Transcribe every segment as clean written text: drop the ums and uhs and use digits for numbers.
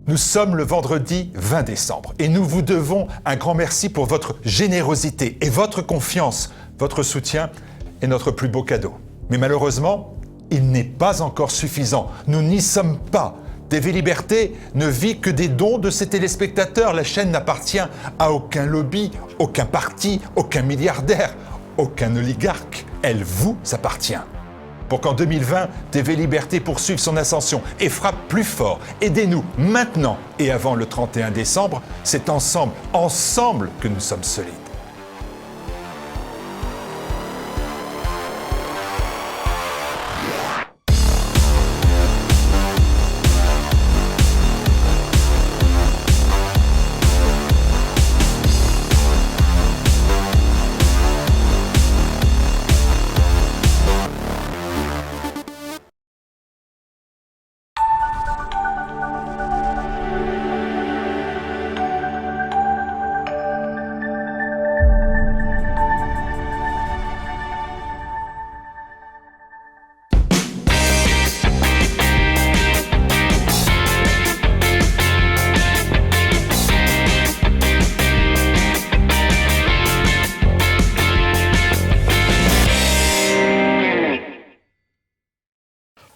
Nous sommes le vendredi 20 décembre et nous vous devons un grand merci pour votre générosité et votre confiance. Votre soutien est notre plus beau cadeau. Mais malheureusement, il n'est pas encore suffisant. Nous n'y sommes pas. TV Liberté ne vit que des dons de ses téléspectateurs. La chaîne n'appartient à aucun lobby, aucun parti, aucun milliardaire, aucun oligarque. Elle vous appartient. Pour qu'en 2020, TV Liberté poursuive son ascension et frappe plus fort. Aidez-nous maintenant et avant le 31 décembre. C'est ensemble que nous sommes solides.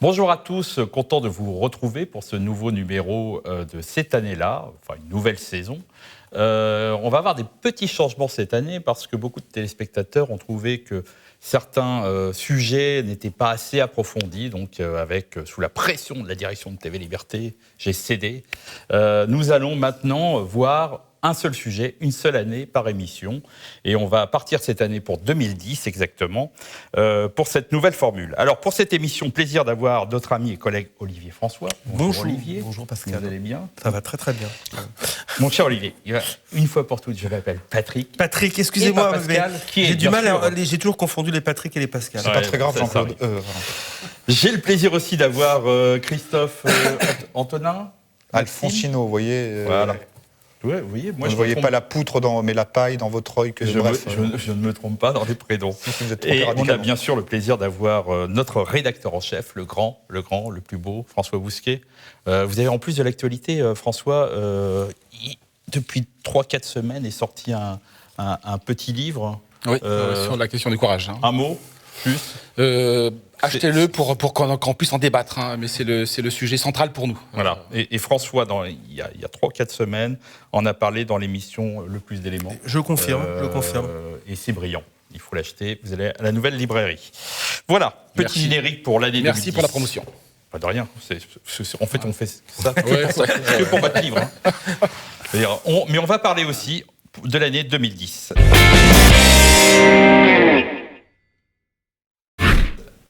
Bonjour à tous, content de vous retrouver pour ce nouveau numéro de cette année-là, enfin une nouvelle saison. On va avoir des petits changements cette année parce que beaucoup de téléspectateurs ont trouvé que certains sujets n'étaient pas assez approfondis, donc sous la pression de la direction de TV Liberté, j'ai cédé. Nous allons maintenant voir un seul sujet, une seule année par émission. Et on va partir cette année pour 2010 exactement, pour cette nouvelle formule. Alors pour cette émission, plaisir d'avoir notre ami et collègue Olivier François. Bonjour Olivier. Bonjour Pascal. Vous allez bien? Ça va très très bien. Mon cher Olivier, une fois pour toutes, je l'appelle Patrick. Patrick, excusez-moi, Pascal, mais j'ai du mal j'ai toujours confondu les Patrick et les Pascal. C'est pas très grave, Jean-Claude. J'ai le plaisir aussi d'avoir Christophe Antonin. Alfonsino, vous voyez. Voilà. Ouais, vous voyez, moi, vous ne voyez pas la poutre, mais la paille dans votre œil. Je ne me trompe pas dans les prénoms. Et on a bien sûr le plaisir d'avoir notre rédacteur en chef, le grand, le plus beau, François Bousquet. Vous avez en plus de l'actualité, François, depuis 3-4 semaines est sorti un petit livre. Oui, sur la question du courage. Un mot, plus achetez-le pour qu'on puisse en débattre, hein, mais c'est le sujet central pour nous. Voilà. Et François, il y a 3-4 semaines, en a parlé dans l'émission Le Plus d'éléments. Je confirme. Et c'est brillant. Il faut l'acheter. Vous allez à la nouvelle librairie. Voilà, petit générique pour l'année 2010. Merci pour la promotion. Pas de rien. En fait, on fait ça que pour votre livre. Hein. Mais on va parler aussi de l'année 2010.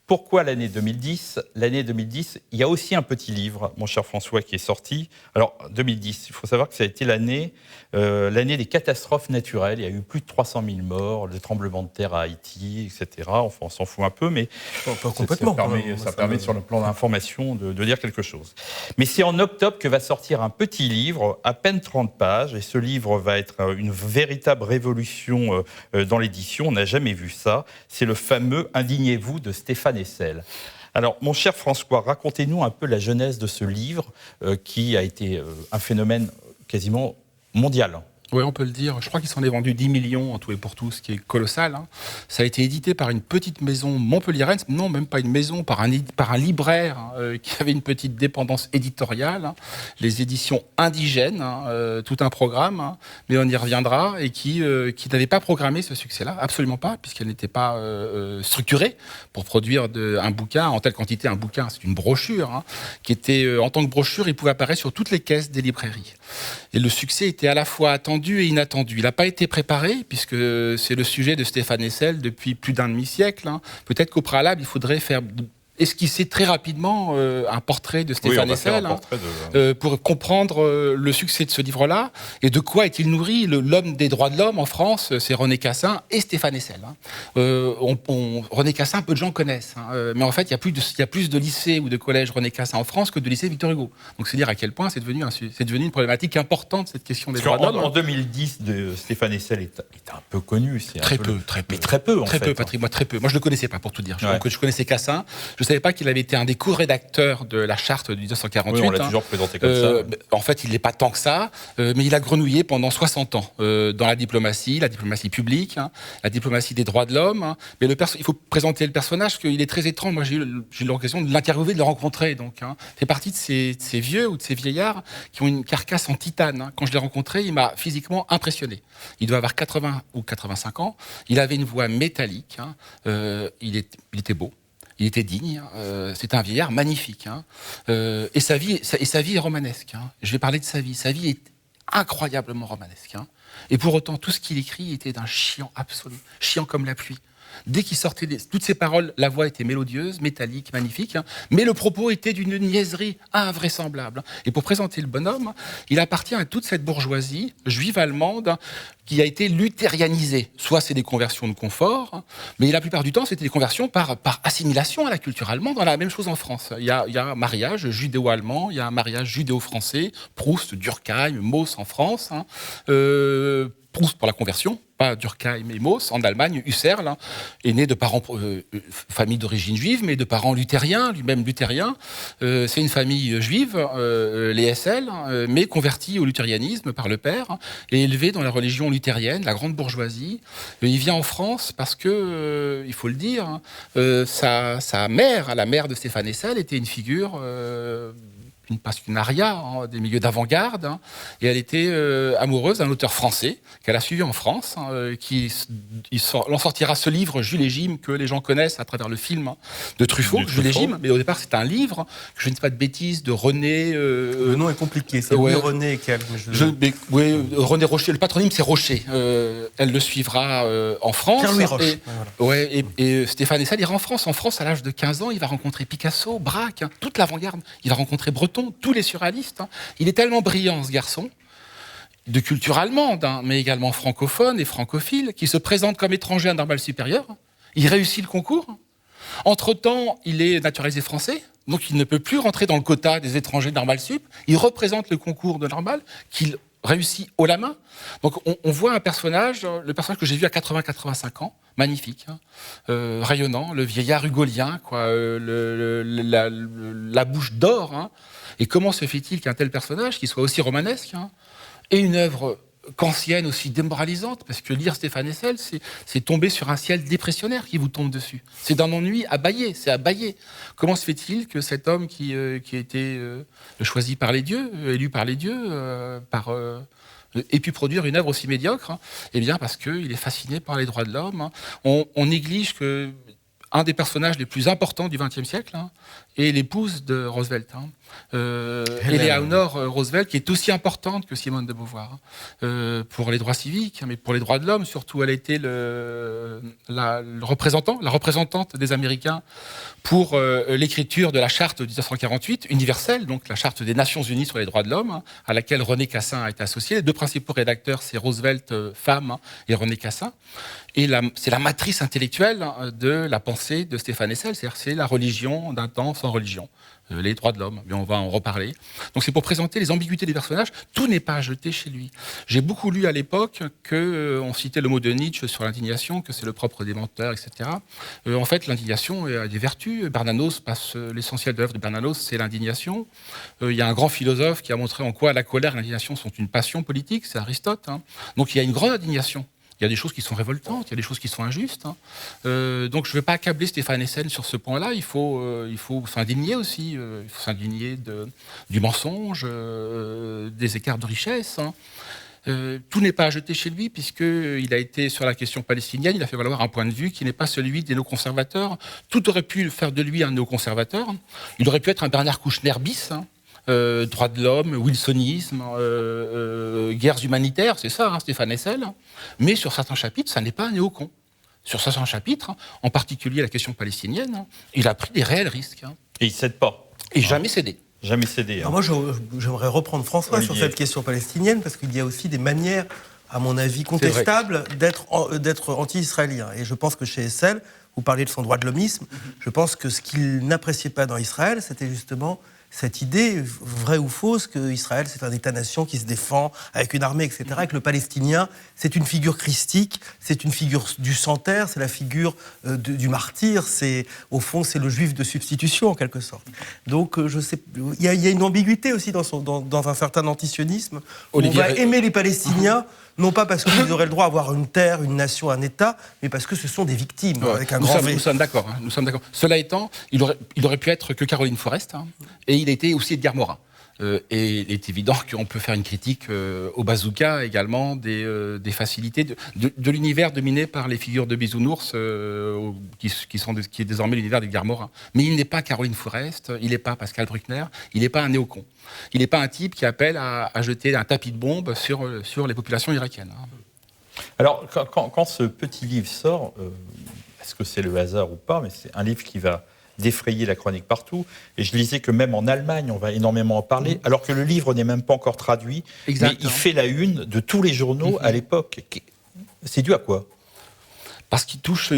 Pourquoi l'année 2010 ? L'année 2010, il y a aussi un petit livre, mon cher François, qui est sorti. Alors, 2010, il faut savoir que ça a été l'année des catastrophes naturelles. Il y a eu plus de 300 000 morts, le tremblement de terre à Haïti, etc. Enfin, on s'en fout un peu, mais pas complètement. Ça permet sur le plan d'information, de dire quelque chose. Mais c'est en octobre que va sortir un petit livre, à peine 30 pages, et ce livre va être une véritable révolution dans l'édition. On n'a jamais vu ça. C'est le fameux « Indignez-vous » de Stéphane Hessel. Alors, mon cher François, racontez-nous un peu la genèse de ce livre qui a été un phénomène quasiment mondial. Oui, on peut le dire. Je crois qu'il s'en est vendu 10 millions en tout et pour tout, ce qui est colossal. Hein. Ça a été édité par une petite maison montpelliéraine, non, même pas une maison, par un libraire qui avait une petite dépendance éditoriale, hein. Les éditions indigènes, hein, tout un programme, hein, mais on y reviendra, et qui n'avait pas programmé ce succès-là, absolument pas, puisqu'elle n'était pas structurée pour produire un bouquin en telle quantité. Un bouquin, c'est une brochure, hein, qui était, en tant que brochure, il pouvait apparaître sur toutes les caisses des librairies. Et le succès était à la fois attendu et inattendu. Il n'a pas été préparé, puisque c'est le sujet de Stéphane Hessel depuis plus d'un demi-siècle. Hein. Peut-être qu'au préalable, il faudrait faire esquisser très rapidement un portrait de Stéphane Hessel, pour comprendre le succès de ce livre-là et de quoi est-il nourri. L'homme des droits de l'homme en France, c'est René Cassin et Stéphane Hessel. Hein. René Cassin, peu de gens connaissent, hein, mais en fait, il y a plus de lycées ou de collèges René Cassin en France que de lycées Victor Hugo. Donc c'est dire à quel point c'est devenu une problématique importante, cette question des droits de l'homme. En 2010, Stéphane Hessel est un peu connu. Très peu, Patrick, moi, très peu. Moi, je le connaissais pas, pour tout dire. Je connaissais Cassin. Je ne savais pas qu'il avait été un des co-rédacteurs de la charte de 1948. Oui, on l'a toujours présenté comme ça. En fait, il n'est pas tant que ça, mais il a grenouillé pendant 60 ans dans la diplomatie publique, la diplomatie des droits de l'homme. Mais il faut présenter le personnage, parce qu'il est très étrange. Moi, j'ai eu l'occasion de l'interviewer, de le rencontrer. Donc, c'est partie de ces vieux ou de ces vieillards qui ont une carcasse en titane. Quand je l'ai rencontré, il m'a physiquement impressionné. Il doit avoir 80 ou 85 ans. Il avait une voix métallique. Il était beau. Il était digne. C'était un vieillard magnifique. Et sa vie est romanesque. Je vais parler de sa vie. Sa vie est incroyablement romanesque. Et pour autant, tout ce qu'il écrit était d'un chiant absolu. Chiant comme la pluie. Dès qu'il sortait toutes ses paroles, la voix était mélodieuse, métallique, magnifique, mais le propos était d'une niaiserie invraisemblable. Et pour présenter le bonhomme, il appartient à toute cette bourgeoisie juive allemande qui a été luthérianisée. Soit c'est des conversions de confort, mais la plupart du temps, c'était des conversions par assimilation à la culture allemande. On a la même chose en France. Il y a un mariage judéo-allemand, il y a un mariage judéo-français, Proust, Durkheim, Mauss en France, Proust pour la conversion, pas Durkheim et Mauss. En Allemagne, Husserl est né de parents, famille d'origine juive, mais de parents luthériens, lui-même luthérien. C'est une famille juive, les SL, mais convertie au luthérianisme par le père, et élevé dans la religion luthérienne, la grande bourgeoisie. Il vient en France parce que, il faut le dire, sa mère, la mère de Stéphane Hessel, était une figure... une aria des milieux d'avant-garde, et elle était amoureuse d'un auteur français qu'elle a suivi en France, il en sortira ce livre Jules et Jim que les gens connaissent à travers le film de Truffaut, Jules et Jim, mais au départ c'est un livre, que je ne sais pas de bêtises, de René... le nom est compliqué, c'est René et quel René Rocher, le patronyme c'est Rocher. Elle le suivra en France. Pierre-Louis Roche. Et Stéphane Hessel ira en France. En France, à l'âge de 15 ans, il va rencontrer Picasso, Braque, toute l'avant-garde. Il va rencontrer Breton, tous les surréalistes. Il est tellement brillant, ce garçon, de culture allemande, mais également francophone et francophile, qui se présente comme étranger à Normal Supérieur. Il réussit le concours. Entre-temps, il est naturalisé français, donc il ne peut plus rentrer dans le quota des étrangers de Normal Sup. Il représente le concours de Normal, qu'il réussit haut la main. Donc on voit le personnage que j'ai vu à 80-85 ans, magnifique, rayonnant, le vieillard hugolien, la bouche d'or. Et comment se fait-il qu'un tel personnage, qui soit aussi romanesque, ait une œuvre kantienne aussi démoralisante? Parce que lire Stéphane Hessel, c'est tomber sur un ciel dépressionnaire qui vous tombe dessus. C'est d'un ennui c'est à bâiller. Comment se fait-il que cet homme qui a été choisi par les dieux, élu par les dieux, ait pu produire une œuvre aussi médiocre? Eh bien, parce qu'il est fasciné par les droits de l'homme. On néglige que un des personnages les plus importants du XXe siècle est l'épouse de Roosevelt, Eleanor Roosevelt, qui est aussi importante que Simone de Beauvoir pour les droits civiques, mais pour les droits de l'homme surtout. Elle a été la représentante des Américains pour l'écriture de la charte de 1948 universelle, donc la charte des Nations Unies sur les droits de l'homme, à laquelle René Cassin a été associé. Les deux principaux rédacteurs, c'est Roosevelt femme et René Cassin. Et c'est la matrice intellectuelle de la pensée de Stéphane Hessel, c'est-à-dire c'est la religion d'un temps sans religion, les droits de l'homme, mais on va en reparler. Donc c'est pour présenter les ambiguïtés des personnages, tout n'est pas à jeter chez lui. J'ai beaucoup lu à l'époque on citait le mot de Nietzsche sur l'indignation, que c'est le propre des menteurs, etc. En fait, l'indignation a des vertus. Bernanos passe l'essentiel de l'œuvre de Bernanos, c'est l'indignation. Il y a un grand philosophe qui a montré en quoi la colère et l'indignation sont une passion politique, c'est Aristote. Donc il y a une grande indignation. Il y a des choses qui sont révoltantes, il y a des choses qui sont injustes. Donc je ne vais pas accabler Stéphane Hessel sur ce point-là. Il faut s'indigner aussi. Il faut s'indigner du mensonge, des écarts de richesse. Tout n'est pas à jeter chez lui, puisqu'il a été sur la question palestinienne, il a fait valoir un point de vue qui n'est pas celui des néoconservateurs. Tout aurait pu faire de lui un néoconservateur. Il aurait pu être un Bernard Kouchner bis. Droits de l'homme, wilsonisme, guerres humanitaires, c'est ça, Stéphane Hessel. Mais sur certains chapitres, ça n'est pas un néocon. Sur certains chapitres, en particulier la question palestinienne, il a pris des réels risques. Et il ne cède pas. Et jamais cédé. Jamais cédé. Alors moi, j'aimerais reprendre François sur cette question palestinienne, parce qu'il y a aussi des manières, à mon avis, contestables d'être anti-israélien. Et je pense que chez Hessel, vous parlez de son droit de l'hommisme, je pense que ce qu'il n'appréciait pas dans Israël, c'était justement cette idée, vraie ou fausse, qu'Israël, c'est un État-nation qui se défend avec une armée, etc., et que le Palestinien, c'est une figure christique, c'est une figure du sans-terre, c'est la figure du martyr, au fond, c'est le juif de substitution, en quelque sorte. Donc, je sais, il y a une ambiguïté aussi dans un certain antisionisme. On va aimer les Palestiniens, non pas parce qu'ils auraient le droit d'avoir une terre, une nation, un État, mais parce que ce sont des victimes, avec un grand V. Nous sommes d'accord. Cela étant, il aurait pu être que Caroline Forrest, et il a été aussi Edgar Morin. Et il est évident qu'on peut faire une critique au bazooka également des facilités de l'univers dominé par les figures de bisounours qui est désormais l'univers d'Edgar Morin. Mais il n'est pas Caroline Forrest, il n'est pas Pascal Bruckner, il n'est pas un néocon. Il n'est pas un type qui appelle à jeter un tapis de bombes sur les populations irakiennes. Alors, quand ce petit livre sort, est-ce que c'est le hasard ou pas, mais c'est un livre qui va défrayer la chronique partout. Et je lisais que même en Allemagne, on va énormément en parler, alors que le livre n'est même pas encore traduit. Exact, mais il fait la une de tous les journaux à l'époque. C'est dû à quoi ? Parce qu'il touche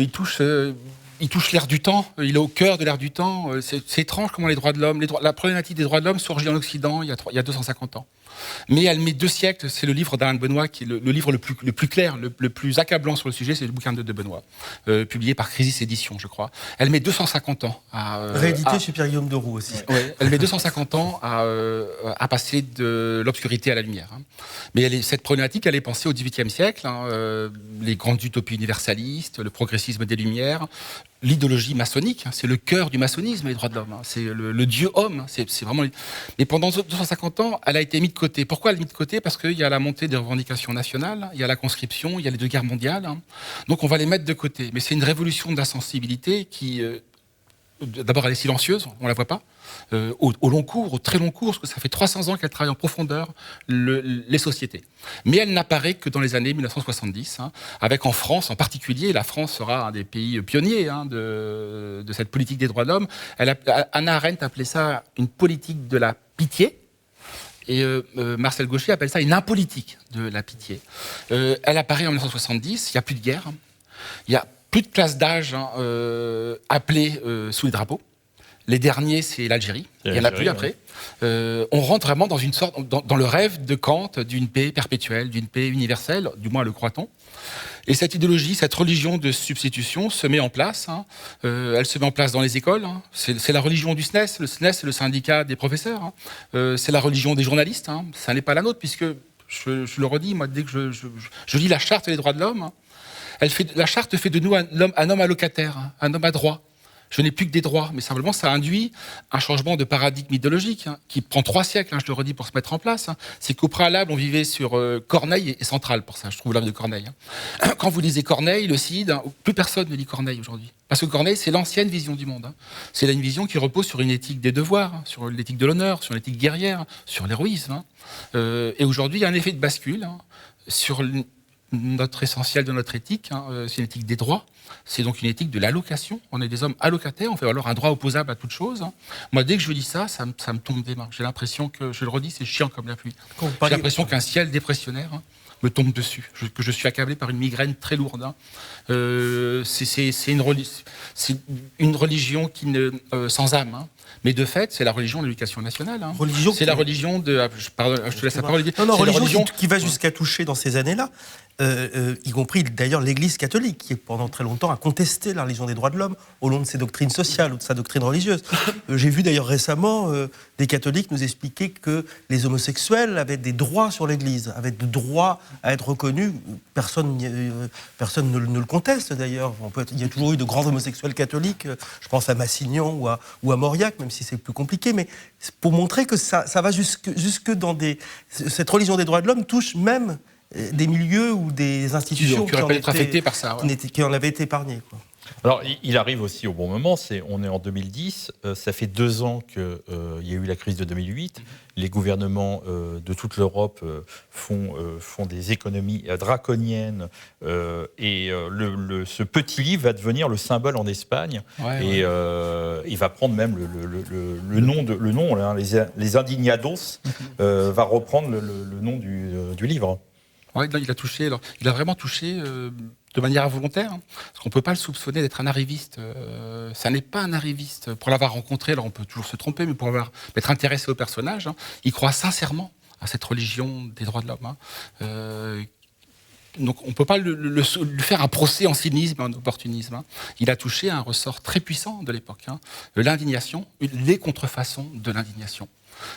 l'air du temps, il est au cœur de l'air du temps. C'est étrange comment les droits de l'homme, la problématique des droits de l'homme surgit en Occident il y a 250 ans. Mais elle met 2 siècles, c'est le livre d'Alain de Benoît qui est le livre le plus clair, le plus accablant sur le sujet, c'est le bouquin de Benoît, publié par Crisis Éditions, je crois. Elle met 250 ans à... réédité chez Pierre-Guillaume Deroux aussi. Ouais, elle met 250 ans à passer de l'obscurité à la lumière. Mais cette problématique, elle est pensée au XVIIIe siècle, les grandes utopies universalistes, le progressisme des Lumières, l'idéologie maçonnique, c'est le cœur du maçonnisme, les droits de l'homme. C'est le dieu homme. C'est vraiment. Mais pendant 250 ans, elle a été mise de côté. Pourquoi elle est mise de côté ? Parce qu'il y a la montée des revendications nationales, il y a la conscription, il y a les 2 guerres mondiales. Donc on va les mettre de côté. Mais c'est une révolution de la sensibilité qui, d'abord, elle est silencieuse, on la voit pas. Au long cours, au très long cours, parce que ça fait 300 ans qu'elle travaille en profondeur les sociétés. Mais elle n'apparaît que dans les années 1970, avec en France en particulier, la France sera un des pays pionniers de cette politique des droits de l'homme. Hannah Arendt appelait ça une politique de la pitié, et Marcel Gauchet appelle ça une impolitique de la pitié. Elle apparaît en 1970, il n'y a plus de guerre, il n'y a plus de classe d'âge appelée sous les drapeaux. Les derniers, c'est l'Algérie. Il n'y en a plus après. On rentre vraiment dans une sorte, dans le rêve de Kant d'une paix perpétuelle, d'une paix universelle, du moins le croit-on. Et cette idéologie, cette religion de substitution se met en place. Elle se met en place dans les écoles. C'est la religion du SNES. Le SNES, c'est le syndicat des professeurs. C'est la religion des journalistes. Ça n'est pas la nôtre, puisque, je le redis, moi, dès que je lis la Charte des droits de l'homme, la Charte fait de nous un homme allocataire, un homme à droit. Je n'ai plus que des droits, mais simplement ça induit un changement de paradigme idéologique qui prend 3 siècles, je le redis, pour se mettre en place. C'est qu'au préalable, on vivait sur Corneille et Centrale, pour ça, je trouve l'œuvre de Corneille. Quand vous lisez Corneille, le Cid, plus personne ne lit Corneille aujourd'hui. Parce que Corneille, c'est l'ancienne vision du monde. C'est une vision qui repose sur une éthique des devoirs, sur l'éthique de l'honneur, sur l'éthique guerrière, sur l'héroïsme. Et aujourd'hui, il y a un effet de bascule sur notre essentiel de notre éthique, c'est une éthique des droits. C'est donc une éthique de l'allocation. On est des hommes allocataires, on fait alors un droit opposable à toute chose. Moi, dès que je lis ça me tombe des mains. J'ai l'impression que, je le redis, c'est chiant comme la pluie. J'ai l'impression qu'un ciel dépressionnaire me tombe dessus, que je suis accablé par une migraine très lourde. C'est une religion sans âme. Mais de fait, c'est la religion de l'éducation nationale. C'est la religion de... je te laisse la parole. Non, religion qui va jusqu'à toucher dans ces années-là, y compris d'ailleurs l'Église catholique, qui pendant très longtemps a contesté la religion des droits de l'homme au long de ses doctrines sociales ou de sa doctrine religieuse. J'ai vu d'ailleurs récemment des catholiques nous expliquer que les homosexuels avaient des droits sur l'Église, avaient des droits à être reconnus. Personne ne le conteste d'ailleurs. Il y a toujours eu de grands homosexuels catholiques, je pense à Massignon ou à Mauriac, même si c'est plus compliqué, mais pour montrer que ça va jusque dans cette religion des droits de l'homme touche même des milieux ou des institutions qui en avaient été épargnées. Alors, il arrive aussi au bon moment, on est en 2010, ça fait 2 ans qu'il y a eu la crise de 2008, les gouvernements de toute l'Europe font des économies draconiennes, et ce petit livre va devenir le symbole en Espagne, et il va prendre même le nom, les Indignados, va reprendre le nom du livre. Ouais, il a vraiment touché de manière involontaire, parce qu'on ne peut pas le soupçonner d'être un arriviste. Ça n'est pas un arriviste. Pour l'avoir rencontré, alors on peut toujours se tromper, mais pour être intéressé au personnage, il croit sincèrement à cette religion des droits de l'homme. Donc on ne peut pas lui faire un procès en cynisme, en opportunisme. Il a touché à un ressort très puissant de l'époque, l'indignation, les contrefaçons de l'indignation.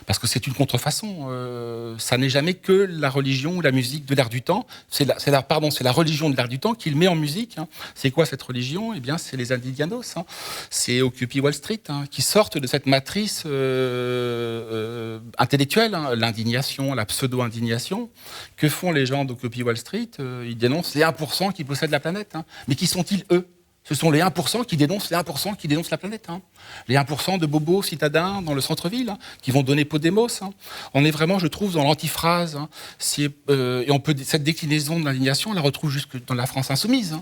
Parce que c'est une contrefaçon. Ça n'est jamais que la religion ou la musique de l'air du temps. C'est la religion de l'air du temps qu'il met en musique. C'est quoi cette religion ? Eh bien, c'est les indignados. C'est Occupy Wall Street qui sortent de cette matrice intellectuelle, l'indignation, la pseudo-indignation. Que font les gens d'Occupy Wall Street ? Ils dénoncent les 1% qui possèdent la planète. Mais qui sont-ils, eux ? Ce sont les 1% qui dénoncent les 1% qui dénoncent la planète. Les 1% de bobos citadins dans le centre-ville qui vont donner Podemos. On est vraiment, je trouve, dans l'antiphrase. Et cette déclinaison de l'indignation, on la retrouve jusque dans la France insoumise.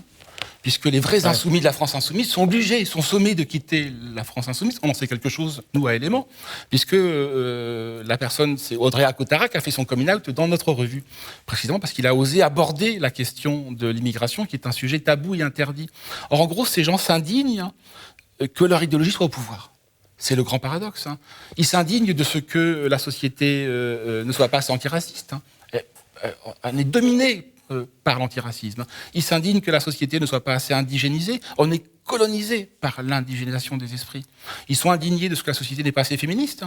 Puisque les vrais insoumis de la France insoumise sont obligés, sont sommés de quitter la France insoumise. On en sait quelque chose, nous, à Éléments, puisque la personne, c'est Audrey Akotara, qui a fait son coming out dans notre revue, précisément parce qu'il a osé aborder la question de l'immigration, qui est un sujet tabou et interdit. Or, en gros, ces gens s'indignent que leur idéologie soit au pouvoir. C'est le grand paradoxe. Ils s'indignent de ce que la société ne soit pas assez antiraciste. On est dominé par l'antiracisme. Ils s'indignent que la société ne soit pas assez indigénisée. On est colonisé par l'indigénisation des esprits. Ils sont indignés de ce que la société n'est pas assez féministe.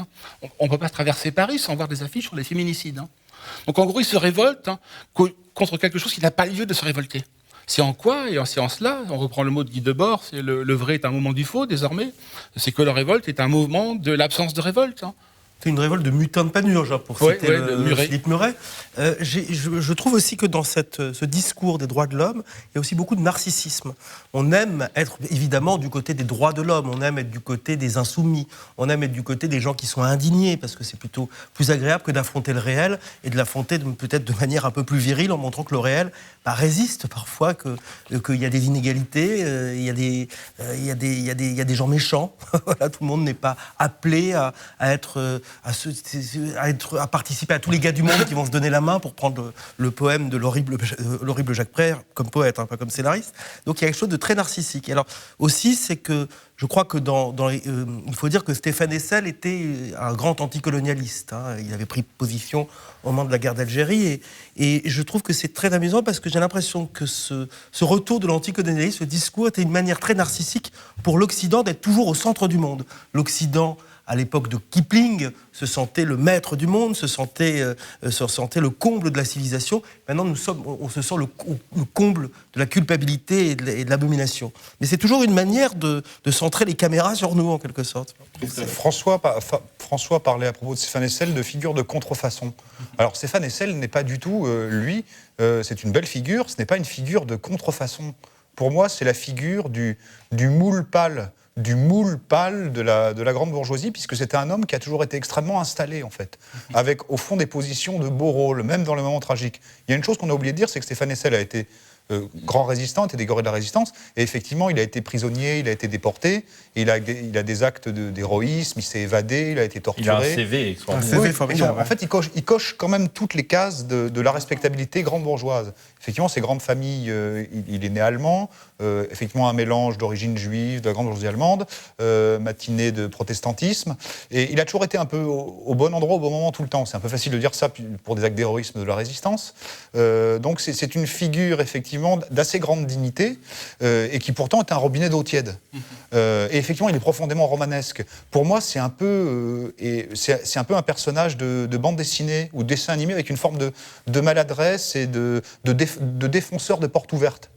On ne peut pas traverser Paris sans voir des affiches sur les féminicides. Donc en gros, ils se révoltent contre quelque chose qui n'a pas lieu de se révolter. C'est en quoi ? Et c'est en cela, on reprend le mot de Guy Debord, c'est le vrai est un mouvement du faux désormais. C'est que la révolte est un mouvement de l'absence de révolte. C'est une révolte de mutin de panurge, pour citer Philippe Muret. Je trouve aussi que dans ce discours des droits de l'homme, il y a aussi beaucoup de narcissisme. On aime être évidemment du côté des droits de l'homme, on aime être du côté des insoumis, on aime être du côté des gens qui sont indignés, parce que c'est plutôt plus agréable que d'affronter le réel, et de l'affronter peut-être de manière un peu plus virile, en montrant que le réel résiste parfois, qu'il y a des inégalités, il y a des gens méchants. Voilà, tout le monde n'est pas appelé à participer à tous les gars du monde qui vont se donner la main pour prendre le poème de l'horrible Jacques Prévert comme poète, pas comme scénariste. Donc il y a quelque chose de très narcissique. Et alors aussi, c'est que je crois que il faut dire que Stéphane Hessel était un grand anticolonialiste. Il avait pris position au moment de la guerre d'Algérie. Et je trouve que c'est très amusant parce que j'ai l'impression que ce retour de l'anticolonialisme, ce discours, était une manière très narcissique pour l'Occident d'être toujours au centre du monde. L'Occident, à l'époque de Kipling, se sentait le maître du monde, se sentait le comble de la civilisation. Maintenant, on se sent le comble de la culpabilité et de l'abomination. Mais c'est toujours une manière de centrer les caméras sur nous, en quelque sorte. François parlait à propos de Stéphane Hessel de figure de contrefaçon. Alors Stéphane Hessel n'est pas du tout, c'est une belle figure, ce n'est pas une figure de contrefaçon. Pour moi, c'est la figure du moule pâle de la grande bourgeoisie, puisque c'était un homme qui a toujours été extrêmement installé, en fait, avec, au fond, des positions de beau rôle, même dans les moments tragiques. Il y a une chose qu'on a oublié de dire, c'est que Stéphane Hessel a été grand résistant, était décoré de la résistance, et effectivement, il a été prisonnier, il a été déporté, il a des actes d'héroïsme, il s'est évadé, il a été torturé. Il a un CV extraordinaire. CV formidable. En fait, il coche quand même toutes les cases de la respectabilité grande bourgeoise. Effectivement, ces grandes familles, il est né allemand, effectivement un mélange d'origine juive, de la grande bourgeoisie allemande, matinée de protestantisme, et il a toujours été un peu au bon endroit, au bon moment, tout le temps. C'est un peu facile de dire ça pour des actes d'héroïsme de la résistance. Donc c'est une figure, effectivement, d'assez grande dignité, et qui pourtant est un robinet d'eau tiède. Et effectivement, il est profondément romanesque. Pour moi, c'est un peu un personnage de bande dessinée ou de dessin animé avec une forme de maladresse et de défonceur de porte ouverte.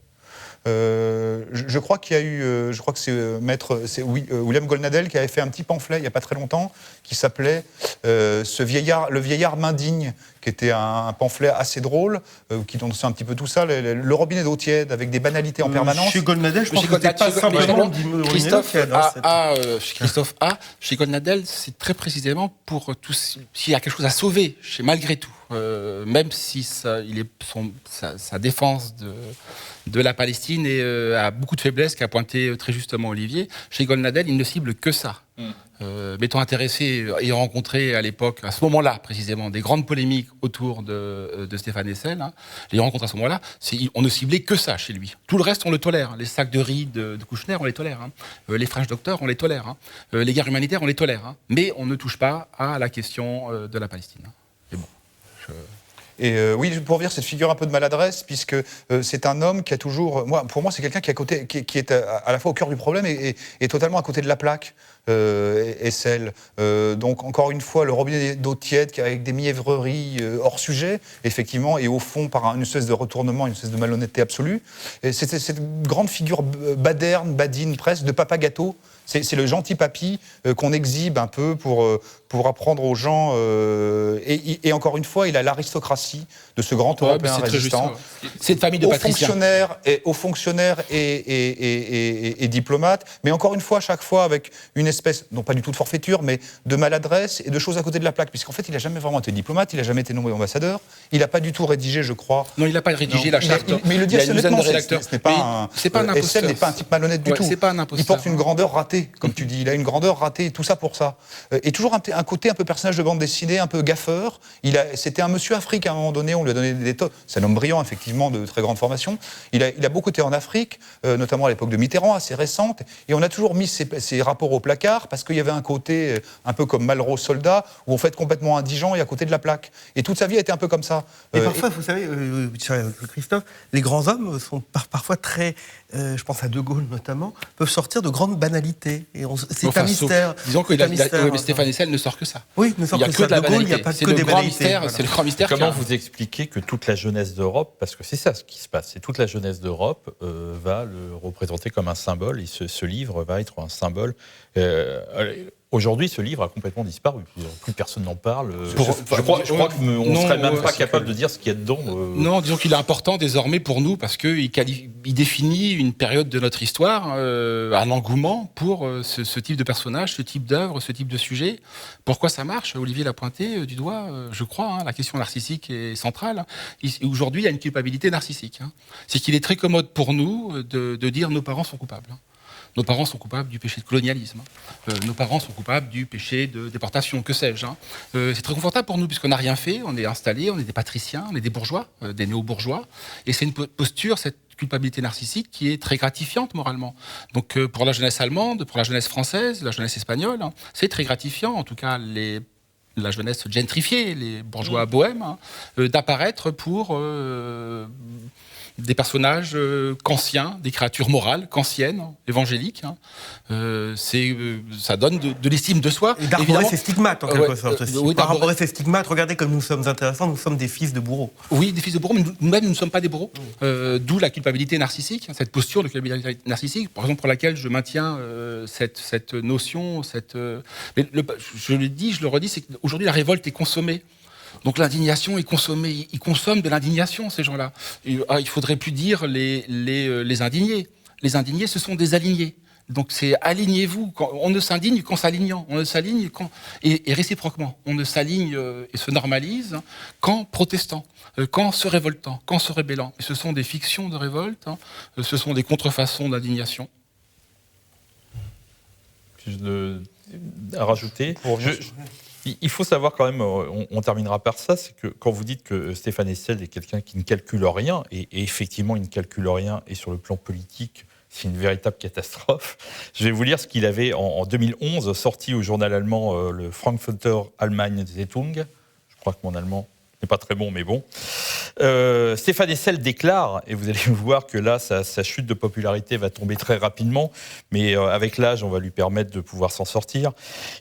Je crois qu'il y a eu, je crois que c'est William Goldnadel qui avait fait un petit pamphlet il n'y a pas très longtemps qui s'appelait le vieillard m'indigne, qui était un pamphlet assez drôle, qui dénonçait un petit peu tout ça, le robinet d'eau tiède avec des banalités en permanence. Chez Goldnadel, je pense que c'était pas simplement Christophe A. Chez Goldnadel, c'est très précisément pour tout s'il y a quelque chose à sauver, malgré tout, même si sa défense de la Palestine a beaucoup de faiblesses, qu'a pointé très justement Olivier. Chez Goldnadel, il ne cible que ça. m'étant intéressé, ayant rencontré à l'époque, à ce moment-là précisément, des grandes polémiques autour de Stéphane Hessel, l'ayant rencontré à ce moment-là, on ne ciblait que ça chez lui. Tout le reste, on le tolère. Les sacs de riz de Kouchner, on les tolère. Les French Doctors, on les tolère. Les guerres humanitaires, on les tolère. Mais on ne touche pas à la question de la Palestine. Mais bon, Et oui, pour revenir, cette figure un peu de maladresse, puisque c'est un homme qui a toujours... Pour moi, c'est quelqu'un qui est à la fois au cœur du problème et totalement à côté de la plaque. Hessel. Donc, encore une fois, le robinet d'eau tiède avec des mièvreries hors sujet, effectivement, et au fond, par une espèce de retournement, une espèce de malhonnêteté absolue. Et c'était cette grande figure badine presque, de papa gâteau. C'est le gentil papy qu'on exhibe un peu pour apprendre aux gens. Et encore une fois, il a l'aristocratie de ce grand Européen résistant. C'est une famille de patriciens. Aux fonctionnaires et diplomates, mais encore une fois, à chaque fois, avec une espèce, non pas du tout de forfaiture, mais de maladresse et de choses à côté de la plaque. Puisqu'en fait, il n'a jamais vraiment été diplomate, il n'a jamais été nommé ambassadeur, il n'a pas du tout rédigé, je crois. Non, il n'a pas rédigé la charte. Mais il le dit assez honnêtement, ce n'est pas un imposteur. Hessel n'est pas un type malhonnête du tout. C'est pas un imposteur. Il porte une grandeur ratée, comme tu dis. Il a une grandeur ratée, tout ça pour ça. Et toujours un côté un peu personnage de bande dessinée, un peu gaffeur. C'était un monsieur Afrique à un moment donné, on lui a donné des tonnes. C'est un homme brillant, effectivement, de très grande formation. Il a beaucoup été en Afrique, notamment à l'époque de Mitterrand, assez récente. Et on a toujours mis ses rapports au placard parce qu'il y avait un côté un peu comme Malraux soldat, où on fait complètement indigent et à côté de la plaque. Et toute sa vie a été un peu comme ça. Et parfois, vous savez, Christophe, les grands hommes sont parfois très, je pense à De Gaulle notamment, peuvent sortir de grandes banalités. Et c'est un mystère. Disons que Stéphane Hessel ne sort que ça. Oui, ne sort que ça. De Gaulle, il n'y a pas que des banalités. C'est le grand mystère. Comment vous expliquez que toute la jeunesse d'Europe, parce que c'est ça ce qui se passe, c'est toute la jeunesse d'Europe va le représenter comme un symbole, et ce livre va être un symbole. Aujourd'hui, ce livre a complètement disparu. Plus personne n'en parle. Je crois qu'on ne serait même pas capable de dire ce qu'il y a dedans. Non, disons qu'il est important désormais pour nous parce qu'il définit une période de notre histoire, un engouement pour ce type de personnage, ce type d'œuvre, ce type de sujet. Pourquoi ça marche ? Olivier l'a pointé du doigt, je crois. La question narcissique est centrale. Aujourd'hui, il y a une culpabilité narcissique. C'est qu'il est très commode pour nous de dire nos parents sont coupables. Nos parents sont coupables du péché de colonialisme. Nos parents sont coupables du péché de déportation, que sais-je. C'est très confortable pour nous puisqu'on n'a rien fait, on est installés, on est des patriciens, on est des bourgeois, des néo-bourgeois. Et c'est une posture, cette culpabilité narcissique, qui est très gratifiante moralement. Donc pour la jeunesse allemande, pour la jeunesse française, la jeunesse espagnole, c'est très gratifiant, en tout cas la jeunesse gentrifiée, les bourgeois bohèmes, d'apparaître pour... des personnages kantiens, des créatures morales, kantiennes, évangéliques. Ça donne de l'estime de soi. Et d'arborer ses stigmates, en quelque sorte. D'arborer ses stigmates, regardez comme nous sommes intéressants, nous sommes des fils de bourreaux. Oui, des fils de bourreaux, mais nous-mêmes, nous ne sommes pas des bourreaux. D'où la culpabilité narcissique, cette posture de culpabilité narcissique, par exemple, pour laquelle je maintiens cette notion, mais je le dis, je le redis, c'est qu'aujourd'hui, la révolte est consommée. Donc l'indignation est consommée, ils consomment de l'indignation, ces gens-là. Il ne faudrait plus dire les indignés. Les indignés, ce sont des alignés. Donc c'est alignez-vous. On ne s'indigne qu'en s'alignant. On ne s'aligne et réciproquement. On ne s'aligne et se normalise qu'en protestant, qu'en se révoltant, qu'en se rébellant. Et ce sont des fictions de révolte, ce sont des contrefaçons d'indignation. À rajouter. Il faut savoir quand même, on terminera par ça, c'est que quand vous dites que Stéphane Hessel est quelqu'un qui ne calcule rien, et effectivement il ne calcule rien, et sur le plan politique, c'est une véritable catastrophe. Je vais vous lire ce qu'il avait en 2011, sorti au journal allemand, le Frankfurter Allgemeine Zeitung. Je crois que mon allemand n'est pas très bon, mais bon. Stéphane Hessel déclare, et vous allez voir que là, sa chute de popularité va tomber très rapidement, mais avec l'âge, on va lui permettre de pouvoir s'en sortir.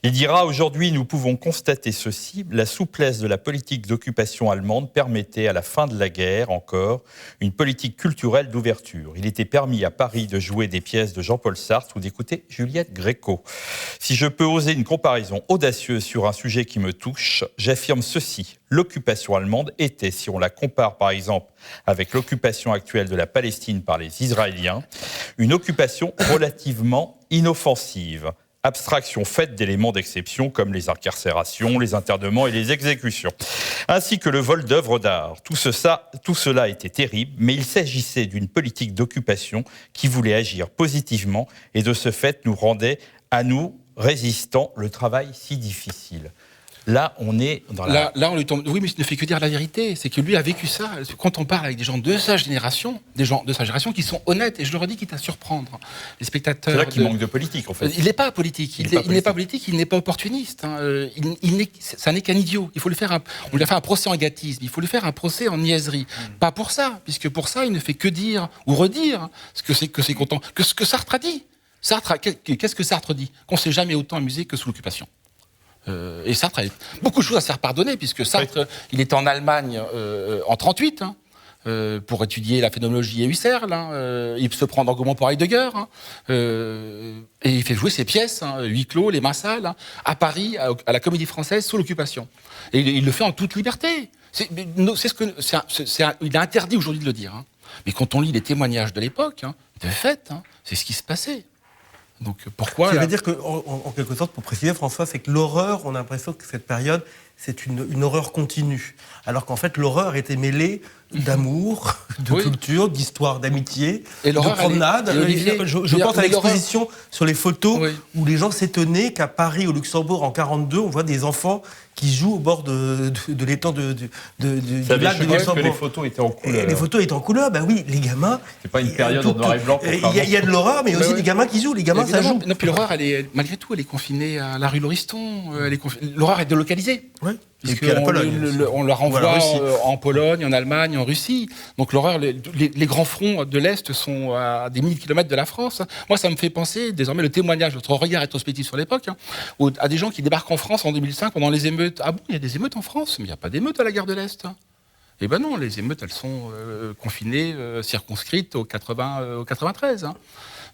Il dira « Aujourd'hui, nous pouvons constater ceci, la souplesse de la politique d'occupation allemande permettait, à la fin de la guerre encore, une politique culturelle d'ouverture. Il était permis à Paris de jouer des pièces de Jean-Paul Sartre ou d'écouter Juliette Gréco. Si je peux oser une comparaison audacieuse sur un sujet qui me touche, j'affirme ceci. L'occupation allemande était, si on la compare par exemple avec l'occupation actuelle de la Palestine par les Israéliens, une occupation relativement inoffensive. Abstraction faite d'éléments d'exception comme les incarcérations, les internements et les exécutions, ainsi que le vol d'œuvres d'art. Tout cela était terrible, mais il s'agissait d'une politique d'occupation qui voulait agir positivement et de ce fait nous rendait à nous résistant, le travail si difficile. Là, on est dans la... Là, on lui tombe. Oui, mais il ne fait que dire la vérité. C'est que lui a vécu ça. Quand on parle avec des gens de sa génération, qui sont honnêtes, et je le redis, quitte à surprendre les spectateurs. C'est là qu'il manque de politique, en fait. Il n'est pas politique. Il n'est pas politique. Il n'est pas opportuniste. Hein. Ça n'est qu'un idiot. On lui a fait un procès en égatisme. Il faut lui faire un procès en niaiserie. Pas pour ça, puisque pour ça, il ne fait que dire ou redire ce que c'est content, que ce que Sartre a dit. Qu'est-ce que Sartre dit? Qu'on s'est jamais autant amusé que sous l'occupation. Et Sartre a beaucoup de choses à se faire pardonner, puisque Sartre, il était en Allemagne en 1938 pour étudier la phénoménologie et Husserl. Il se prend d'engouement pour Heidegger. Et il fait jouer ses pièces, huis clos, les Massal, à Paris, à la Comédie Française, sous l'occupation. Et il le fait en toute liberté. Il est interdit aujourd'hui de le dire. Mais quand on lit les témoignages de l'époque, de fait, c'est ce qui se passait. Donc pourquoi Ça veut dire qu'en quelque sorte, pour préciser, François, c'est que l'horreur, on a l'impression que cette période, c'est une horreur continue. Alors qu'en fait, l'horreur était mêlée d'amour, de culture, d'histoire, d'amitié, de promenade. Je pense à l'exposition sur les photos où les gens s'étonnaient qu'à Paris, au Luxembourg, en 1942, on voit des enfants qui jouent au bord de l'étang du lac de Luxembourg. Que les photos étaient en couleur. Les photos étaient en couleur, ben oui, les gamins... C'est pas une période en noir et blanc. Il y a de l'horreur, mais aussi des gamins qui jouent. Les gamins, ça joue. Non, puis l'horreur, malgré tout, elle est confinée à la rue Lauriston. L'horreur est délocalisée. Oui. Et puis à la Pologne. On la renvoie en Pologne, en Allemagne, en Russie. Donc l'horreur, les grands fronts de l'Est sont à des milliers de kilomètres de la France. Moi, ça me fait penser, désormais, le témoignage, notre regard rétrospectif sur l'époque, à des gens qui débarquent en France en 2005 pendant les émeutes. Ah bon, il y a des émeutes en France, mais il n'y a pas d'émeutes à la guerre de l'Est. Eh ben non, les émeutes, elles sont confinées, circonscrites au 93.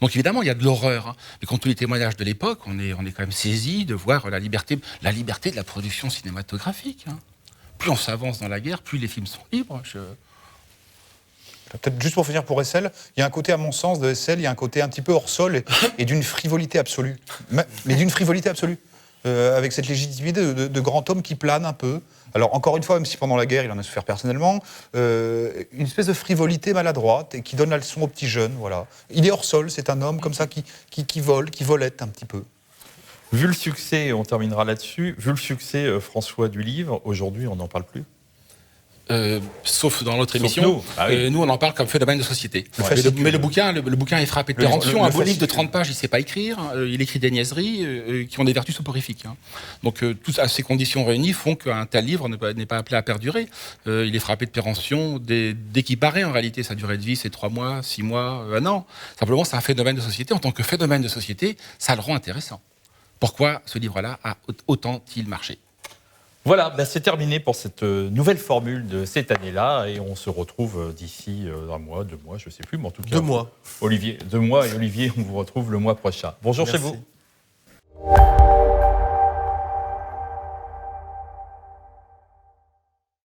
Donc évidemment, il y a de l'horreur. Mais quand tous les témoignages de l'époque, on est quand même saisi de voir la liberté de la production cinématographique. Plus on s'avance dans la guerre, plus les films sont libres. Peut-être juste pour finir pour Hessel, il y a un côté, à mon sens, de Hessel, il y a un côté un petit peu hors sol et d'une frivolité absolue. Mais d'une frivolité absolue. Avec cette légitimité de grand homme qui plane un peu. Alors, encore une fois, même si pendant la guerre, il en a souffert personnellement, une espèce de frivolité maladroite et qui donne la leçon aux petits jeunes, voilà. Il est hors sol, c'est un homme comme ça qui volette un petit peu. Vu le succès, on terminera là-dessus, vu le succès, François, du livre, aujourd'hui, on n'en parle plus. Sauf dans notre émission, nous on en parle comme phénomène de société. Mais le bouquin est frappé de péremption. Un beau livre de 30 pages, il ne sait pas écrire. Il écrit des niaiseries qui ont des vertus soporifiques. Donc toutes ces conditions réunies font qu'un tel livre n'est pas appelé à perdurer. Il est frappé de péremption dès qu'il paraît. En réalité, sa durée de vie, c'est 3 mois, 6 mois, 1 an. Simplement, c'est un phénomène de société. En tant que phénomène de société, ça le rend intéressant. Pourquoi ce livre-là a autant-il marché ? Voilà, c'est terminé pour cette nouvelle formule de cette année-là et on se retrouve d'ici 1 mois, 2 mois, je ne sais plus, mais en tout cas... 2 mois. Olivier, 2 mois et Olivier, on vous retrouve le mois prochain. Bonjour. Merci. Chez vous.